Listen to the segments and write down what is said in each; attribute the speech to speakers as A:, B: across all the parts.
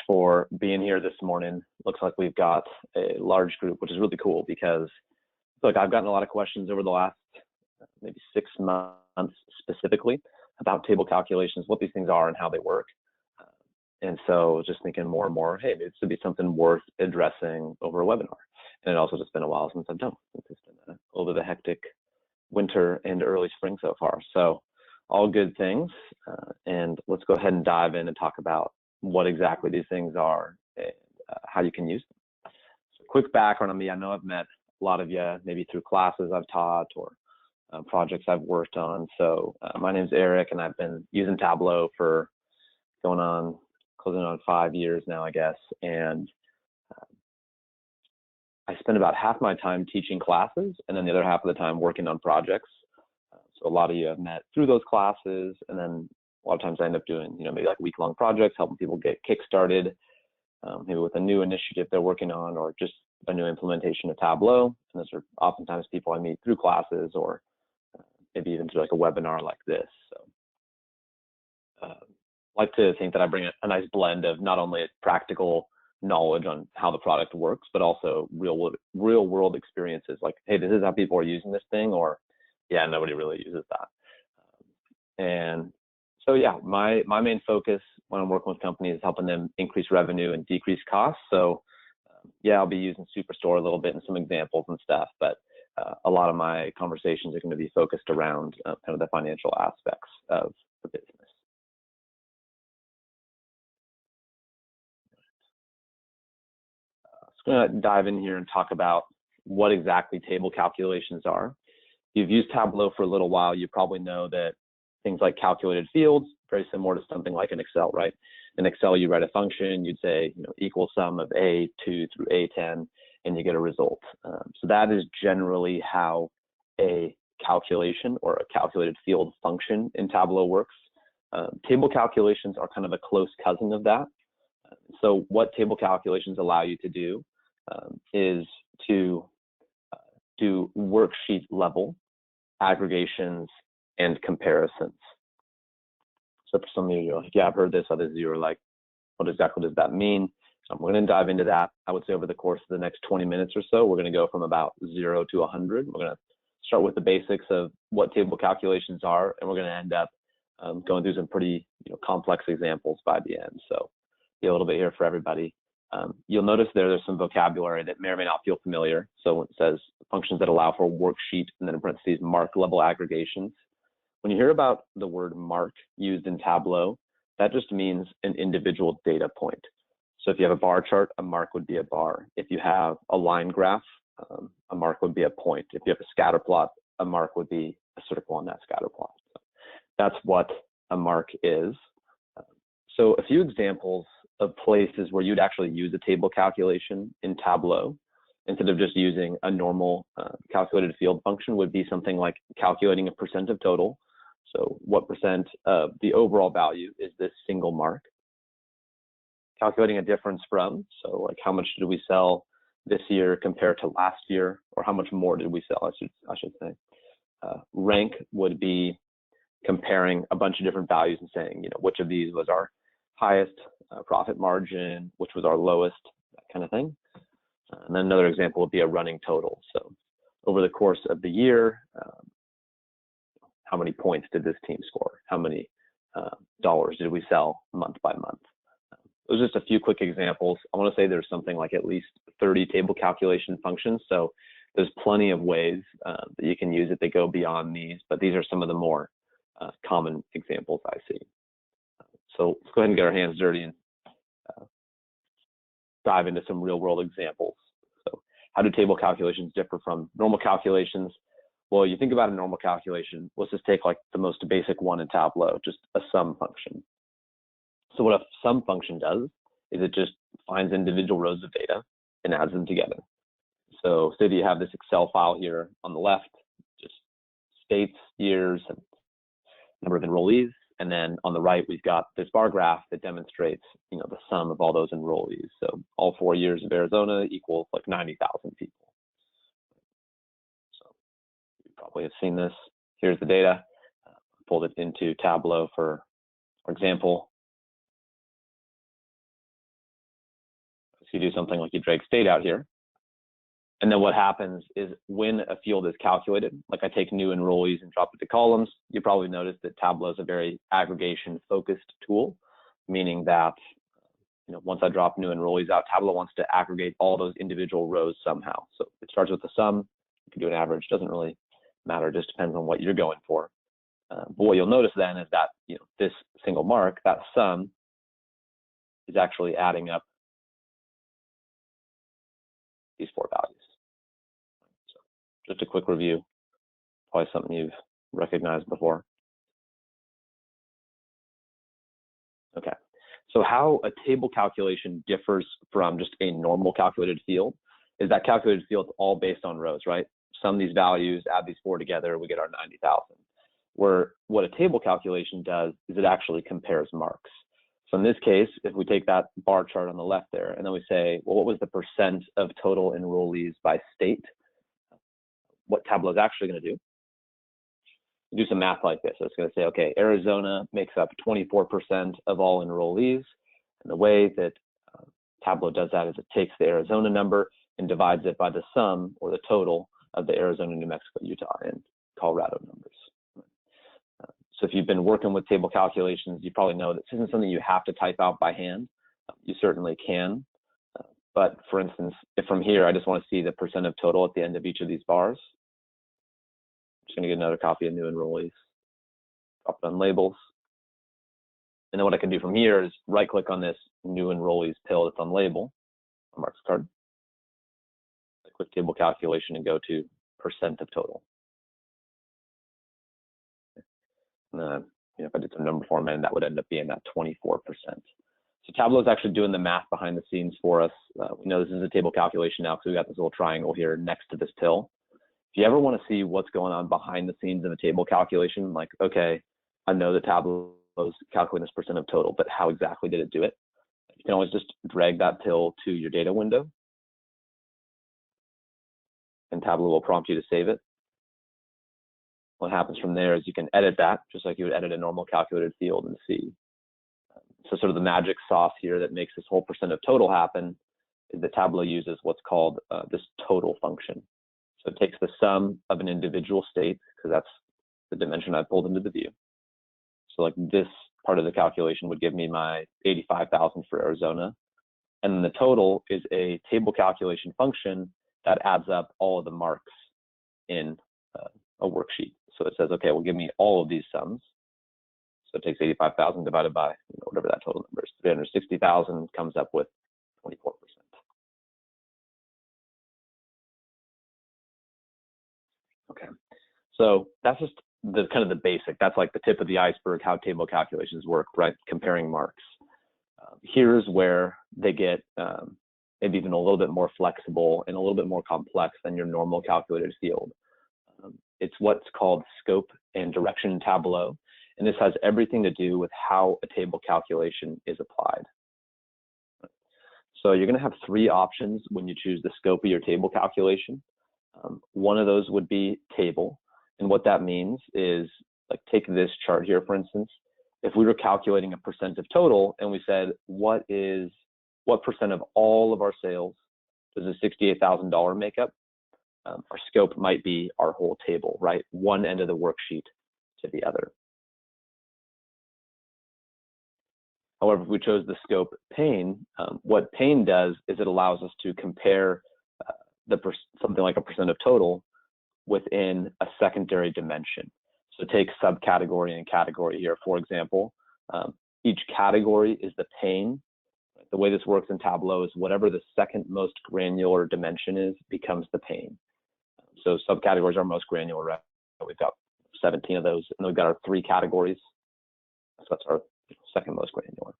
A: for being here this morning. Looks like we've got a large group, which is really cool because, look, I've gotten a lot of questions over the last maybe 6 months specifically about table calculations, what these things are and how they work. And so just thinking more and more, hey, this would be something worth addressing over a webinar. And it also just been a while since I've done it. It's been a little bit of a hectic winter and early spring so far. So all good things. And let's go ahead and dive in and talk about what exactly these things are and how you can use them. So quick background on me. I know I've met a lot of you maybe through classes I've taught or projects I've worked on. So my name's Eric, and I've been using Tableau for closing on 5 years now, I guess. And I spend about half my time teaching classes and then the other half of the time working on projects. So a lot of you I've met through those classes, and then a lot of times I end up doing, maybe like week-long projects, helping people get kick-started, maybe with a new initiative they're working on, or just a new implementation of Tableau. And those are oftentimes people I meet through classes, or maybe even through like a webinar like this. So I like to think that I bring a nice blend of not only practical knowledge on how the product works, but also real world experiences. Like, hey, this is how people are using this thing, or yeah, nobody really uses that. And so yeah, my main focus when I'm working with companies is helping them increase revenue and decrease costs. So yeah, I'll be using Superstore a little bit and some examples and stuff, but a lot of my conversations are going to be focused around kind of the financial aspects of the business. So I'm going to dive in here and talk about what exactly table calculations are. If you've used Tableau for a little while, you probably know that things like calculated fields, very similar to something like an Excel, right? In Excel, you write a function, you'd say, equal sum of A2 through A10, and you get a result. So that is generally how a calculation or a calculated field function in Tableau works. Table calculations are kind of a close cousin of that. So what table calculations allow you to do is to do worksheet level aggregations and comparisons. So for some of you, you're like, yeah, I've heard this. Others of you are like, what exactly does that mean? So we're going to dive into that. I would say over the course of the next 20 minutes or so, we're going to go from about 0 to 100. We're going to start with the basics of what table calculations are, and we're going to end up going through some pretty complex examples by the end. So be a little bit here for everybody. You'll notice there's some vocabulary that may or may not feel familiar. So when it says functions that allow for worksheet and then in parentheses mark level aggregations, when you hear about the word mark used in Tableau, that just means an individual data point. So if you have a bar chart, a mark would be a bar. If you have a line graph, a mark would be a point. If you have a scatter plot, a mark would be a circle on that scatter plot. So that's what a mark is. So a few examples of places where you'd actually use a table calculation in Tableau instead of just using a normal calculated field function would be something like calculating a percent of total. So what percent of the overall value is this single mark? Calculating a difference from, so like how much did we sell this year compared to last year, or how much more did we sell, I should say. Rank would be comparing a bunch of different values and saying, which of these was our highest profit margin, which was our lowest, that kind of thing. And then another example would be a running total. So over the course of the year, how many points did this team score? How many dollars did we sell month by month? Those are just a few quick examples. I want to say there's something like at least 30 table calculation functions. So there's plenty of ways that you can use it that go beyond these, but these are some of the more common examples I see. So let's go ahead and get our hands dirty and dive into some real world examples. So how do table calculations differ from normal calculations? Well, you think about a normal calculation, let's just take like the most basic one in Tableau, just a sum function. So what a sum function does is it just finds individual rows of data and adds them together. So say that you have this Excel file here on the left, just states, years, and number of enrollees. And then on the right, we've got this bar graph that demonstrates, the sum of all those enrollees. So all 4 years of Arizona equals like 90,000 people. So you probably have seen this. Here's the data. Pulled it into Tableau for example. So you do something like you drag state out here. And then what happens is when a field is calculated, like I take new enrollees and drop it to columns, you probably noticed that Tableau is a very aggregation focused tool, meaning that once I drop new enrollees out, Tableau wants to aggregate all those individual rows somehow. So it starts with the sum. You can do an average, doesn't really matter, it just depends on what you're going for. But what you'll notice then is that this single mark, that sum, is actually adding up these 4 values. So just a quick review, probably something you've recognized before. Okay, so how a table calculation differs from just a normal calculated field is that calculated field is all based on rows, right? Sum these values, add these 4 together, we get our 90,000. Where what a table calculation does is it actually compares marks. So in this case, if we take that bar chart on the left there, and then we say, well, what was the percent of total enrollees by state? What Tableau is actually going to do some math like this. So it's going to say, okay, Arizona makes up 24% of all enrollees. And the way that Tableau does that is it takes the Arizona number and divides it by the sum or the total of the Arizona, New Mexico, Utah, and Colorado numbers. So if you've been working with table calculations, you probably know that this isn't something you have to type out by hand. You certainly can. But for instance, if from here, I just want to see the percent of total at the end of each of these bars, I'm just going to get another copy of new enrollees, drop it on labels. And then what I can do from here is right click on this new enrollees pill that's on label, on Mark's card, a quick table calculation and go to percent of total. If I did some number formatting, that would end up being that 24%. So Tableau is actually doing the math behind the scenes for us. We know this is a table calculation now because we got this little triangle here next to this pill. If you ever want to see what's going on behind the scenes of a table calculation, like, okay, I know that Tableau is calculating this percent of total, but how exactly did it do it? You can always just drag that pill to your data window, and Tableau will prompt you to save it. What happens from there is you can edit that just like you would edit a normal calculated field and see. So sort of the magic sauce here that makes this whole percent of total happen is that Tableau uses what's called this total function. So it takes the sum of an individual state, because that's the dimension I pulled into the view. So like this part of the calculation would give me my 85,000 for Arizona. And then the total is a table calculation function that adds up all of the marks in a worksheet. So it says, okay, well, give me all of these sums. So it takes 85,000 divided by whatever that total number is. 360,000 comes up with 24%. Okay, so that's just the kind of the basic. That's like the tip of the iceberg, how table calculations work, right? Comparing marks. Here's where they get maybe even a little bit more flexible and a little bit more complex than your normal calculated field. It's what's called scope and direction in Tableau. And this has everything to do with how a table calculation is applied. So you're going to have 3 options when you choose the scope of your table calculation. One of those would be table. And what that means is, like, take this chart here, for instance. If we were calculating a percent of total and we said, what percent of all of our sales does a $68,000 make up? Our scope might be our whole table, right? One end of the worksheet to the other. However, if we chose the scope pane, what pane does is it allows us to compare something like a percent of total within a secondary dimension. So take subcategory and category here, for example. Each category is the pane. The way this works in Tableau is whatever the second most granular dimension is becomes the pane. So subcategories are most granular, right? We've got 17 of those, and then we've got our 3 categories. So that's our second most granular.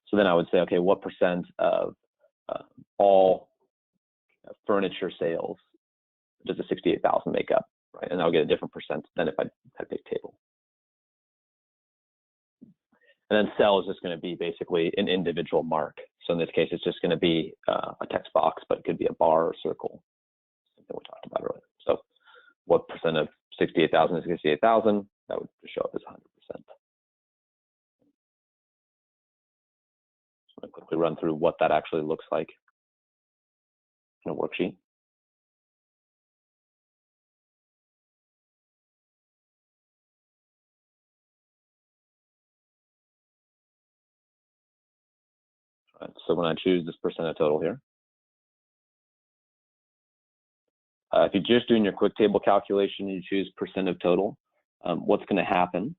A: So then I would say, okay, what percent of all furniture sales does the 68,000 make up, right? And I'll get a different percent than if I had a big table. And then cell is just going to be basically an individual mark. So in this case, it's just going to be a text box, but it could be a bar or circle, something we talked about earlier. So what percent of 68,000 is 68,000? That would show up as 100%. So I'm going to quickly run through what that actually looks like. in a worksheet. Right, so when I choose this percent of total here, if you're just doing your quick table calculation and you choose percent of total, what's going to happen,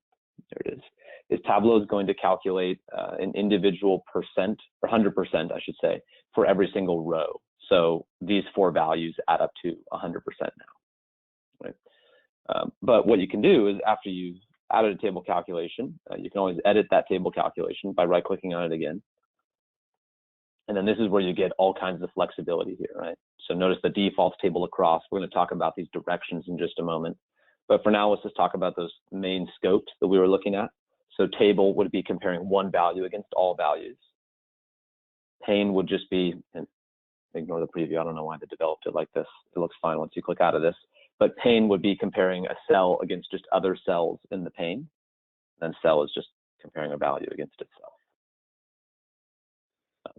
A: there it is Tableau is going to calculate an individual percent, or 100%, I should say, for every single row. So these four values add up to 100% now. Right? But what you can do is after you've added a table calculation, you can always edit that table calculation by right-clicking on it again. And then this is where you get all kinds of flexibility here, right? So notice the default table across. We're going to talk about these directions in just a moment. But for now, let's just talk about those main scopes that we were looking at. So table would be comparing one value against all values. Pane would just be, and ignore the preview, I don't know why they developed it like this. It looks fine once you click out of this. But pane would be comparing a cell against just other cells in the pane. And cell is just comparing a value against itself.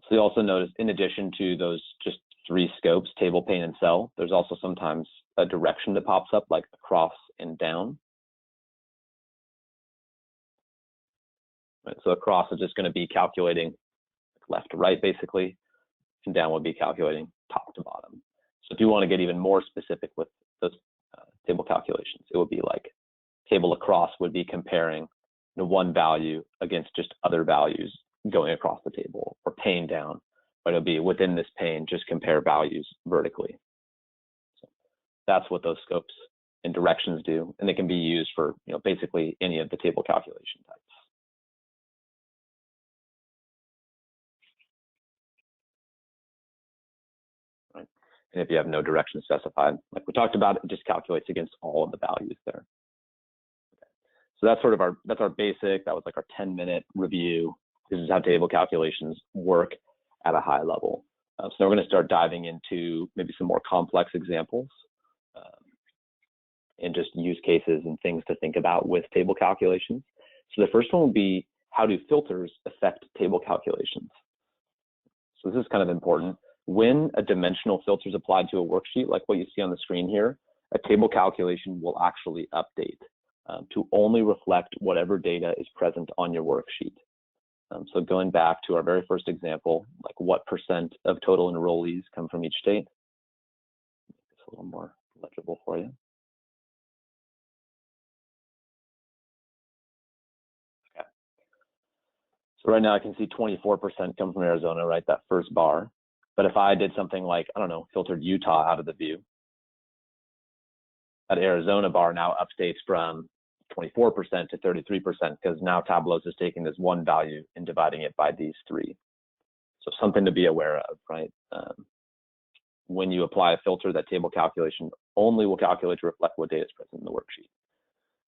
A: So you also notice, in addition to those just three scopes, table, pane, and cell, there's also sometimes a direction that pops up, like across and down. Right, so across is just going to be calculating left to right, basically, and down would be calculating top to bottom. So if you want to get even more specific with those table calculations, it would be like table across would be comparing one value against just other values going across the table, or pane down, but it'll be within this pane, just compare values vertically. So that's what those scopes and directions do, and they can be used for basically any of the table calculation types. Right. And if you have no direction specified, like we talked about, it just calculates against all of the values there. Okay. So that's sort of our basic. That was like our 10-minute review. This is how table calculations work at a high level. So we're going to start diving into maybe some more complex examples and just use cases and things to think about with table calculations. So the first one will be, how do filters affect table calculations? So this is kind of important. When a dimensional filter is applied to a worksheet, like what you see on the screen here, a table calculation will actually update to only reflect whatever data is present on your worksheet. So going back to our very first example, like what percent of total enrollees come from each state? It's a little more legible for you. Okay. So right now I can see 24% come from Arizona, right? That first bar. But if I did something like, I don't know, filtered Utah out of the view, that Arizona bar now updates from 24% to 33%, because now Tableau is taking this one value and dividing it by these three. So something to be aware of, right? When you apply a filter, that table calculation only will calculate to reflect what data is present in the worksheet.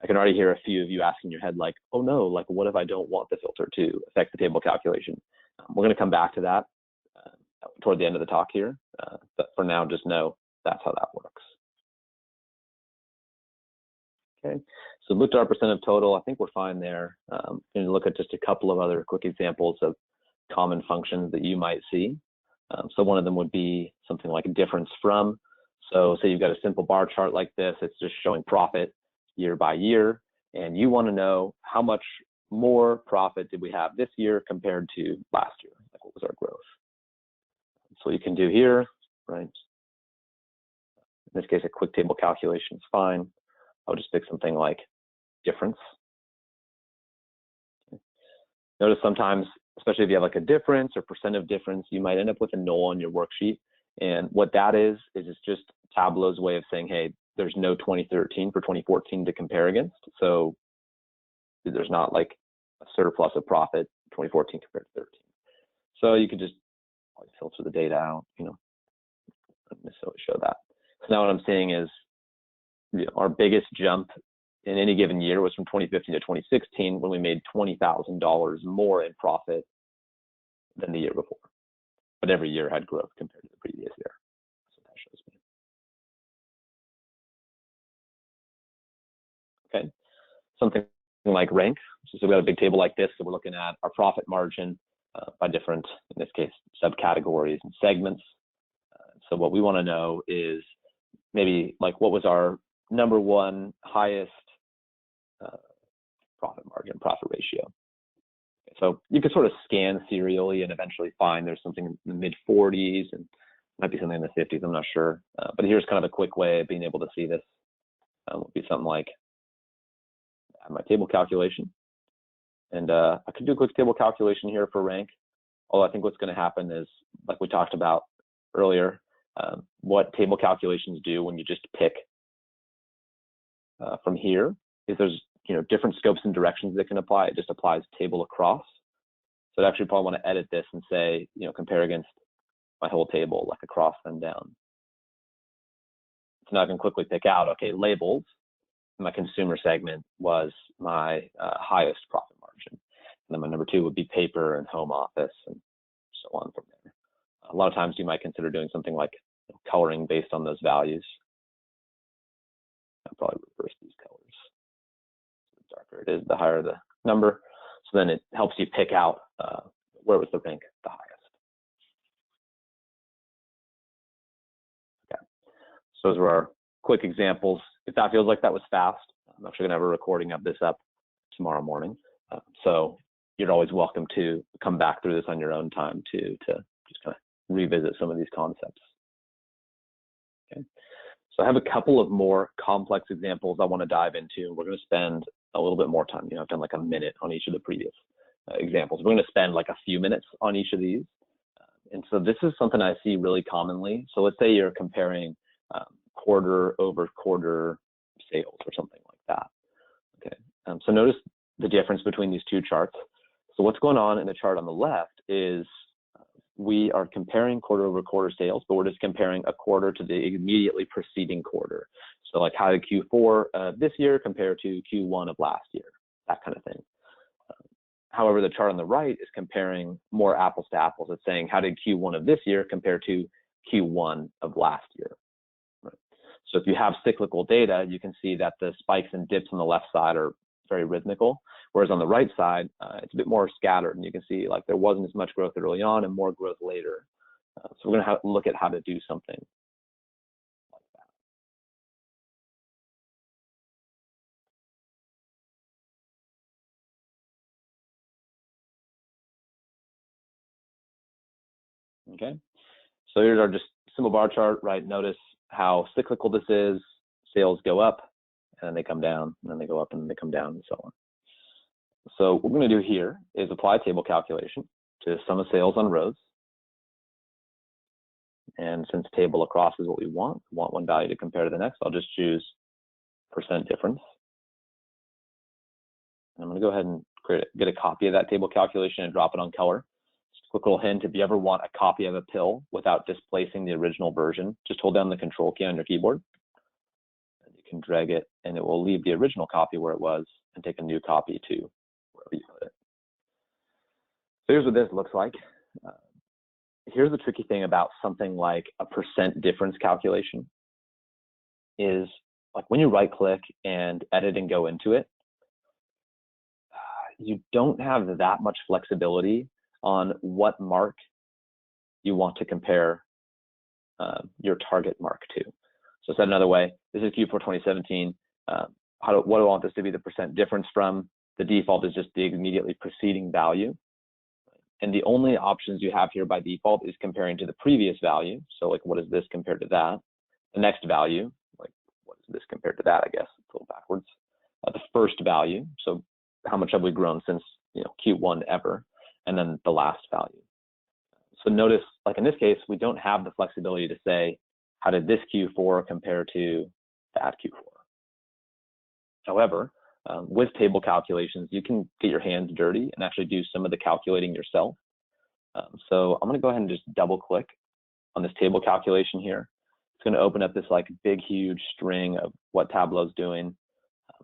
A: I can already hear a few of you asking your head, like, oh no, like what if I don't want the filter to affect the table calculation? We're going to come back to that toward the end of the talk here, but for now, just know that's how that works. Okay, so looked at our percent of total. I think we're fine there. And look at just a couple of other quick examples of common functions that you might see. So one of them would be something like difference from. So say you've got a simple bar chart like this, it's just showing profit year by year, and you want to know how much more profit did we have this year compared to last year? Like what was our growth? So you can do here, right? In this case, a quick table calculation is fine. I'll just pick something like difference. Notice sometimes, especially if you have like a difference or percent of difference, you might end up with a null on your worksheet. And what that is it's just Tableau's way of saying, hey, there's no 2013 for 2014 to compare against. So there's not like a surplus of profit 2014 compared to 13. So you could just filter the data out, not necessarily show that. So now what I'm saying is, our biggest jump in any given year was from 2015 to 2016, when we made $20,000 more in profit than the year before. But every year had growth compared to the previous year. That's what that shows me. Okay, something like rank. So we got a big table like this, so we're looking at our profit margin by different, in this case, subcategories and segments. So what we want to know is maybe like what was our number one highest profit margin, profit ratio. So you could sort of scan serially and eventually find there's something in the mid 40s and might be something in the 50s, I'm not sure. But here's kind of a quick way of being able to see this. Would be something like my table calculation. And I could do a quick table calculation here for rank. Although I think what's going to happen is, like we talked about earlier, what table calculations do when you just pick from here is there's different scopes and directions that can apply. It just applies table across. So I'd actually probably want to edit this and say, compare against my whole table, like across and down. So now I can quickly pick out, okay, labels. My consumer segment was my highest profit margin. And then my number 2 would be paper and home office and so on from there. A lot of times you might consider doing something like coloring based on those values. I'll probably reverse these colors. The darker it is, the higher the number. So then it helps you pick out where was the rank the highest. Okay. So those were our quick examples. If that feels like that was fast, I'm actually gonna have a recording of this up tomorrow morning. So you're always welcome to come back through this on your own time to just kind of revisit some of these concepts. Okay. So I have a couple of more complex examples I want to dive into, and we're going to spend a little bit more time. I've done like a minute on each of the previous examples. We're going to spend like a few minutes on each of these. And so this is something I see really commonly. So let's say you're comparing quarter over quarter sales or something like that. Okay. So notice the difference between these two charts. So what's going on in the chart on the left is we are comparing quarter over quarter sales, but we're just comparing a quarter to the immediately preceding quarter. So like how did Q4 this year compare to Q1 of last year, that kind of thing. However, the chart on the right is comparing more apples to apples. It's saying how did Q1 of this year compare to Q1 of last year. Right. So if you have cyclical data, you can see that the spikes and dips on the left side are very rhythmical, whereas on the right side, it's a bit more scattered, and you can see like there wasn't as much growth early on and more growth later. So we're going to look at how to do something like that. Okay, so here's our just simple bar chart, right? Notice how cyclical this is. Sales go up, and then they come down, and then they go up, and then they come down, and so on. So what we're going to do here is apply table calculation to sum of sales on rows. And since table across is what we want one value to compare to the next, I'll just choose percent difference. And I'm going to go ahead and get a copy of that table calculation and drop it on color. Just a quick little hint, if you ever want a copy of a pill without displacing the original version, just hold down the control key on your keyboard. And you can drag it, and it will leave the original copy where it was and take a new copy to wherever you put it. So here's what this looks like. Here's the tricky thing about something like a percent difference calculation is like when you right click and edit and go into it, you don't have that much flexibility on what mark you want to compare your target mark to. So said another way, this is Q4 2017. What do I want this to be the percent difference from? The default is just the immediately preceding value. And the only options you have here by default is comparing to the previous value. So like, what is this compared to that? The next value, like, what is this compared to that? I guess it's a little backwards. The first value, so how much have we grown since Q1 ever? And then the last value. So notice, like in this case, we don't have the flexibility to say, how did this Q4 compare to that Q4? However, with table calculations, you can get your hands dirty and actually do some of the calculating yourself. So I'm going to go ahead and just double click on this table calculation here. It's going to open up this like big, huge string of what Tableau is doing.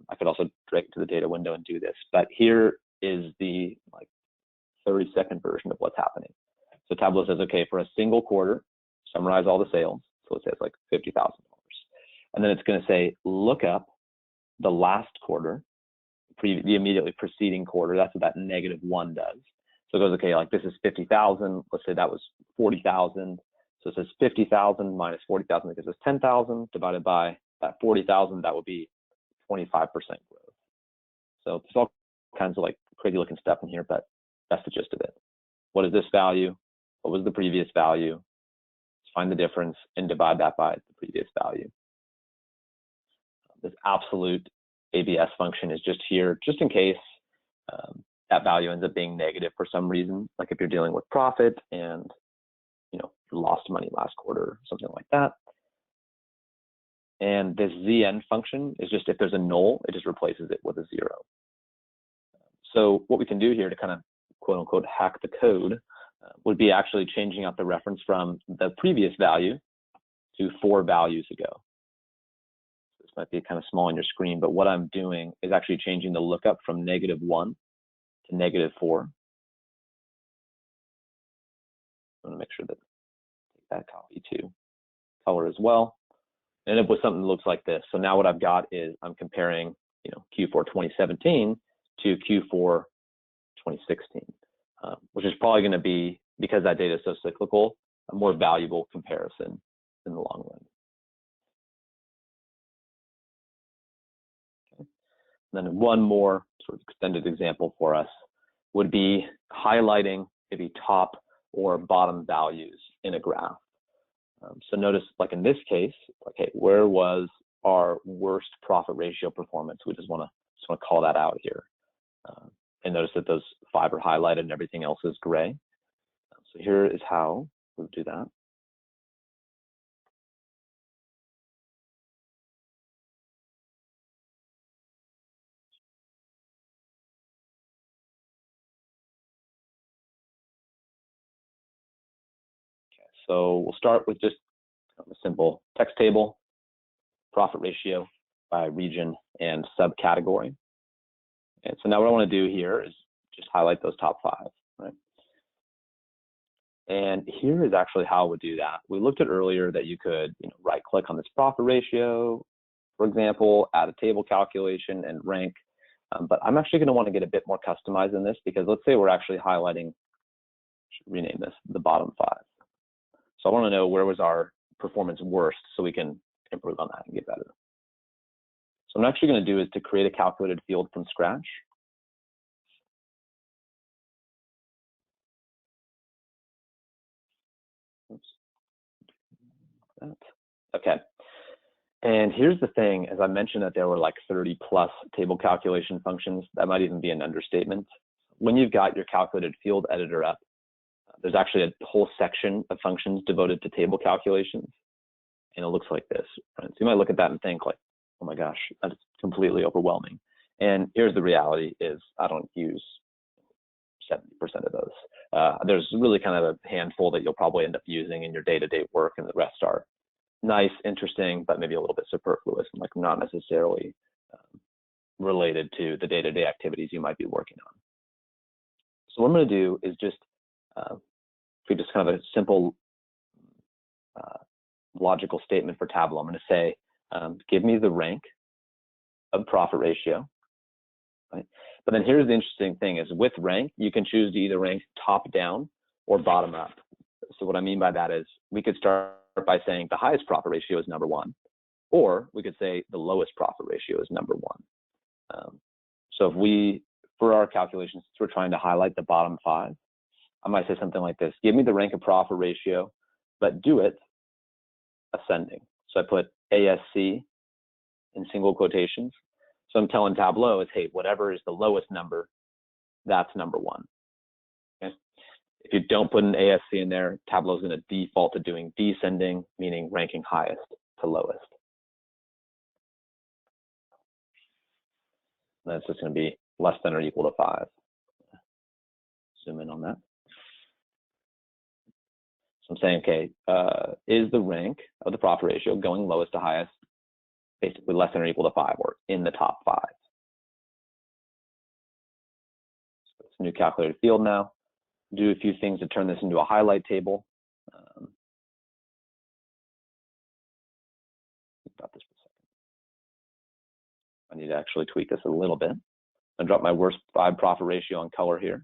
A: I could also drag it to the data window and do this, but here is the like 30-second version of what's happening. So Tableau says, okay, for a single quarter, summarize all the sales. So it says like $50,000. And then it's going to say, look up the last quarter, the immediately preceding quarter. That's what that -1 does. So it goes, okay, like this is 50,000. Let's say that was 40,000. So it says 50,000 minus 40,000 gives us 10,000 divided by that 40,000, that would be 25% growth. So there's all kinds of like crazy looking stuff in here, but that's the gist of it. What is this value? What was the previous value? Let's find the difference and divide that by the previous value. This absolute ABS function is just here, just in case that value ends up being negative for some reason, like if you're dealing with profit and you lost money last quarter or something like that. And this ZN function is just if there's a null, it just replaces it with a 0. So what we can do here to kind of quote unquote hack the code would be actually changing out the reference from the previous value to 4 values ago. This might be kind of small on your screen, but what I'm doing is actually changing the lookup from -1 to -4. I'm going to make sure that take that copy to color as well. And end up with something that looks like this. So now what I've got is I'm comparing, Q4 2017 to Q4 2016, which is probably going to be, because that data is so cyclical, a more valuable comparison in the long run. Okay. And then one more sort of extended example for us would be highlighting maybe top or bottom values in a graph. So notice, like in this case, okay, where was our worst profit ratio performance? We just want to call that out here. And notice that those 5 are highlighted and everything else is gray. So here is how we do that. Okay, so we'll start with just a simple text table, profit ratio by region and subcategory. And so now what I want to do here is just highlight those top 5, right? And here is actually how I would do that. We looked at earlier that you could right click on this profit ratio, for example, add a table calculation and rank. But I'm actually going to want to get a bit more customized in this, because let's say we're actually highlighting, should rename this, the bottom 5. So I want to know where was our performance worst so we can improve on that and get better. So what I'm actually going to do is to create a calculated field from scratch. Oops. Okay. And here's the thing, as I mentioned that there were like 30+ table calculation functions. That might even be an understatement. When you've got your calculated field editor up, there's actually a whole section of functions devoted to table calculations. And it looks like this, right? So you might look at that and think like, oh my gosh, that's completely overwhelming. And here's the reality is I don't use 70% of those. There's really kind of a handful that you'll probably end up using in your day-to-day work, and the rest are nice, interesting, but maybe a little bit superfluous and like not necessarily related to the day-to-day activities you might be working on. So what I'm going to do is just create just kind of a simple logical statement for Tableau. I'm going to say, give me the rank of profit ratio. Right? But then here's the interesting thing is with rank, you can choose to either rank top down or bottom up. So what I mean by that is we could start by saying the highest profit ratio is number 1, or we could say the lowest profit ratio is number 1. So if we, for our calculations, we're trying to highlight the bottom 5, I might say something like this: give me the rank of profit ratio, but do it ascending. So I put ASC in single quotations. So I'm telling Tableau is, hey, whatever is the lowest number, that's number 1. Okay? If you don't put an ASC in there, Tableau is going to default to doing descending, meaning ranking highest to lowest. And that's just going to be less than or equal to 5. Zoom in on that. So I'm saying, okay, is the rank of the profit ratio going lowest to highest basically less than or equal to 5, or in the top 5? So it's a new calculated field now. Do a few things to turn this into a highlight table. About this for a second. I need to actually tweak this a little bit. I drop my worst 5 profit ratio on color here.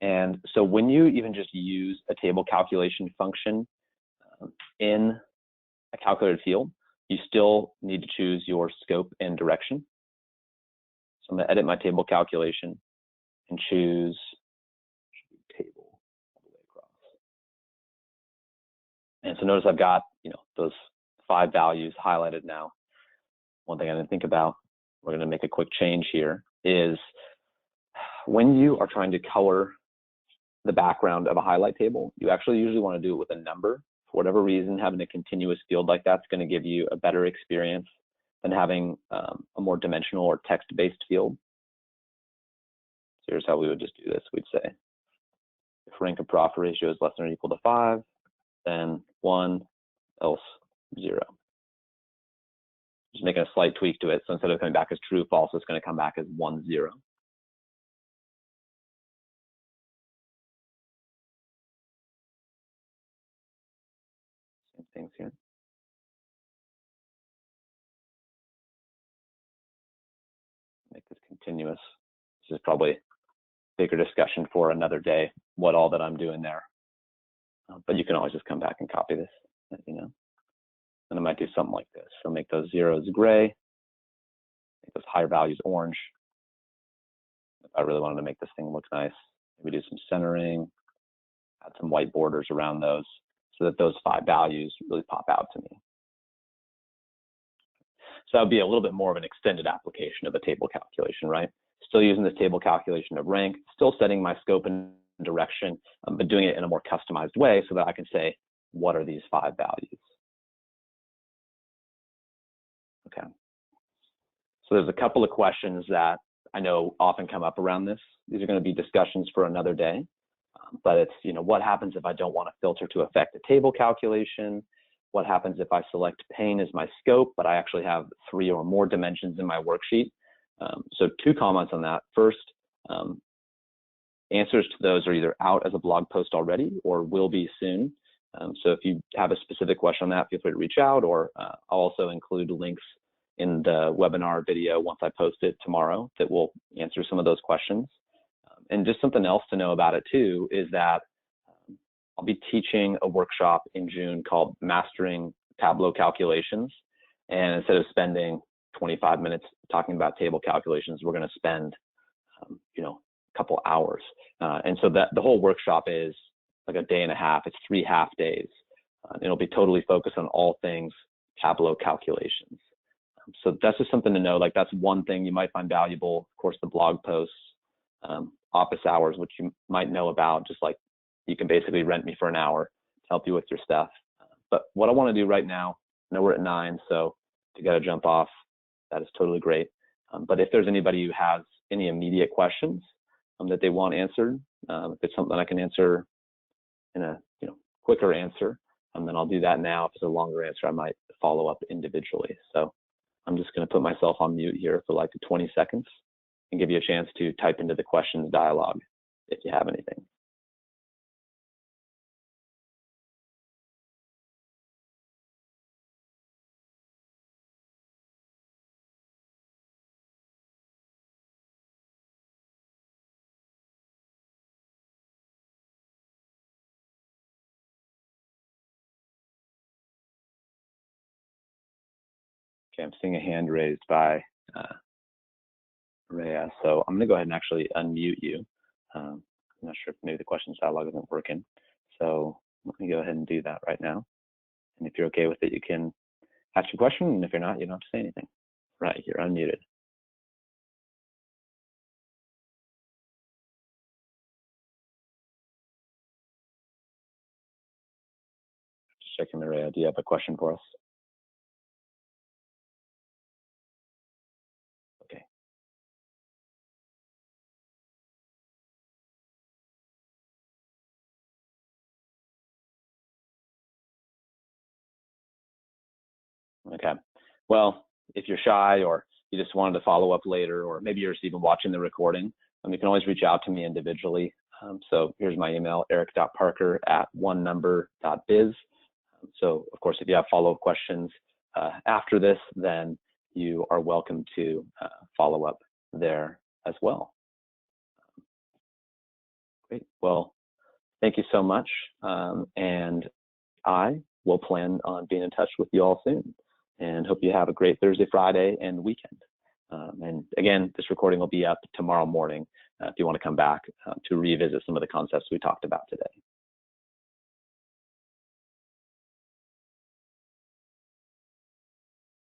A: And so when you even just use a table calculation function in a calculated field, you still need to choose your scope and direction. So I'm going to edit my table calculation and choose table all the way across. And so notice I've got, those 5 values highlighted now. One thing I didn't think about, we're going to make a quick change here, is when you are trying to color the background of a highlight table, you actually usually want to do it with a number. For whatever reason, having a continuous field like that's going to give you a better experience than having a more dimensional or text-based field. So here's how we would just do this. We'd say, if rank of prof ratio is less than or equal to 5, then 1, else 0. Just making a slight tweak to it. So instead of coming back as true, false, it's going to come back as 1, 0. Same things here. Make this continuous. This is probably a bigger discussion for another day, what all that I'm doing there. But you can always just come back and copy this, And I might do something like this. So make those zeros gray, make those higher values orange. If I really wanted to make this thing look nice, maybe do some centering, add some white borders around those so that those 5 values really pop out to me. So that would be a little bit more of an extended application of a table calculation, right? Still using this table calculation of rank, still setting my scope and direction, but doing it in a more customized way so that I can say, what are these 5 values? Okay. So there's a couple of questions that I know often come up around this. These are going to be discussions for another day, but it's, what happens if I don't want to filter to affect a table calculation? What happens if I select pane as my scope, but I actually have 3 or more dimensions in my worksheet? So 2 comments on that. First, answers to those are either out as a blog post already or will be soon. So if you have a specific question on that, feel free to reach out, or I'll also include links in the webinar video once I post it tomorrow that will answer some of those questions. And just something else to know about it too is that I'll be teaching a workshop in June called Mastering Tableau Calculations. And instead of spending 25 minutes talking about table calculations, we're going to spend, a couple hours. And so that the whole workshop is like a day and a half. It's 3 half days. It'll be totally focused on all things Tableau calculations. So that's just something to know. Like, that's one thing you might find valuable. Of course, the blog posts, office hours, which you might know about, just like you can basically rent me for an hour to help you with your stuff. But what I want to do right now, I know we're at 9, so if you got to jump off, that is totally great. But if there's anybody who has any immediate questions that they want answered, if it's something I can answer in a quicker answer, then I'll do that now. If it's a longer answer, I might follow up individually. So I'm just going to put myself on mute here for like 20 seconds and give you a chance to type into the questions dialog if you have anything. Okay, I'm seeing a hand raised by Rhea, so I'm going to go ahead and actually unmute you. I'm not sure if maybe the questions dialog isn't working, so let me go ahead and do that right now. And if you're okay with it, you can ask your question, and if you're not, you don't have to say anything. Right, you're unmuted. Just checking, Maria, do you have a question for us? Okay. Okay. Well, if you're shy or you just wanted to follow up later, or maybe you're just even watching the recording, you can always reach out to me individually. So here's my email, eric.parker@onenumber.biz. So of course, if you have follow-up questions after this, then you are welcome to follow up there as well. Great. Well, thank you so much. And I will plan on being in touch with you all soon, and hope you have a great Thursday, Friday, and weekend. And again, this recording will be up tomorrow morning if you want to come back to revisit some of the concepts we talked about today.